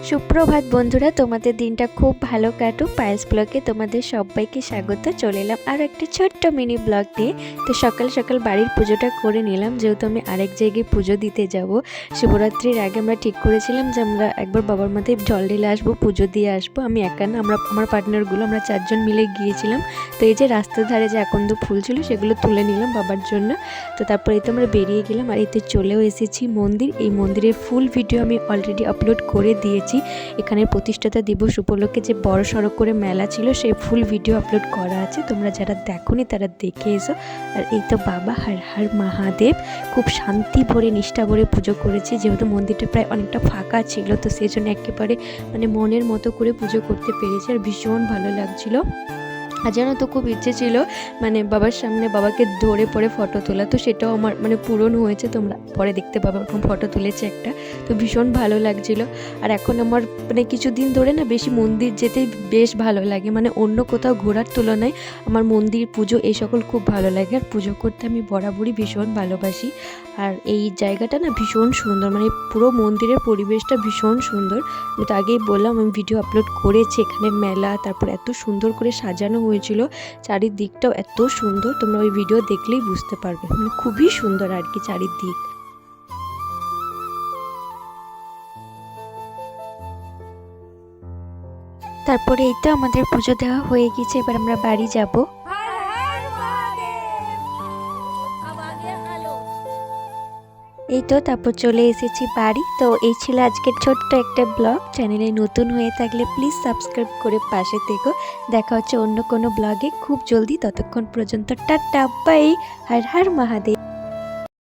সুপ্রভাত বন্ধুরা, তোমাদের দিনটা খুব ভালো কাটুক। পায়েলস ব্লগে তোমাদের সবাইকে স্বাগত। চলে এলাম আর একটা ছোট্ট মিনি ব্লগ নিয়ে। তো সকাল সকাল বাড়ির পুজোটা করে নিলাম, যেহেতু আমি আরেক জায়গায় পুজো দিতে যাব। শিবরাত্রির আগে আমরা ঠিক করেছিলাম যে আমরা একবার বাবার মাথায় জল ঢেলে আসবো, পুজো দিয়ে আসবো। আমি একা না, আমার পার্টনারগুলো আমরা 4 জন মিলে গিয়েছিলাম। তো এই যে রাস্তার ধারে যে আকন্দ ফুল ছিল সেগুলো তুলে নিলাম বাবার জন্য। তো তারপরে এই তো আমরা বেরিয়ে গেলাম, আর এতে চলেও এসেছি মন্দির। এই মন্দিরের ফুল ভিডিও আমি অলরেডি আপলোড করে দিয়েছি। এখানে প্রতিষ্ঠাতা দিবস উপলক্ষে যে বড় সড়ক করে মেলা ছিল সেই ফুল ভিডিও আপলোড করা আছে, তোমরা যারা দেখোনি তারা দেখে এসো। আর এই তো বাবা হর হর মহাদেব খুব শান্তি ভরে নিষ্ঠা ভরে পুজো করেছি, যেহেতু মন্দিরটা প্রায় অনেকটা ফাঁকা ছিল, তো সেই জন্য একেবারে মনের মতো করে পুজো করতে পেরেছি। আর ভীষণ ভালো লাগছিল। আর যেন তো খুব ইচ্ছে ছিল বাবার সামনে বাবাকে ধরে পরে ফটো তোলা, তো সেটাও আমার পূরণ হয়েছে। তোমরা পরে দেখতে পাবে, ওরকম ফটো তুলেছে একটা, তো ভীষণ ভালো লাগছিল। আর এখন আমার কিছুদিন ধরে না বেশি মন্দির যেতেই বেশ ভালো লাগে, অন্য কোথাও ঘোরার তুলনায় আমার মন্দির পুজো এই সকল খুব ভালো লাগে। আর পুজো করতে আমি বরাবরই ভীষণ ভালোবাসি। আর এই জায়গাটা না ভীষণ সুন্দর, পুরো মন্দিরের পরিবেশটা ভীষণ সুন্দর। আমি তো আগেই বললাম, আমি ভিডিও আপলোড করেছি। এখানে মেলা, তারপর এত সুন্দর করে সাজানো হয়েছিল, চারিদিকটাও এত সুন্দর, তোমরা ওই ভিডিও দেখলেই বুঝতে পারবে। খুবই সুন্দর আর কি চারিদিক। তারপরে এই তো আমাদের পুজো দেওয়া হয়ে গেছে, এবার আমরা বাড়ি যাব। এই তো তারপর চলে এসেছি বাড়ি। তো এই ছিল আজকের ছোট্ট একটা ব্লগ। চ্যানেলে নতুন হয়ে থাকলে প্লিজ সাবস্ক্রাইব করে পাশে থেকো। দেখা হচ্ছে অন্য কোনো ব্লগে খুব জলদি। ততক্ষণ পর্যন্ত টাটা বাই, হর হর মহাদেব।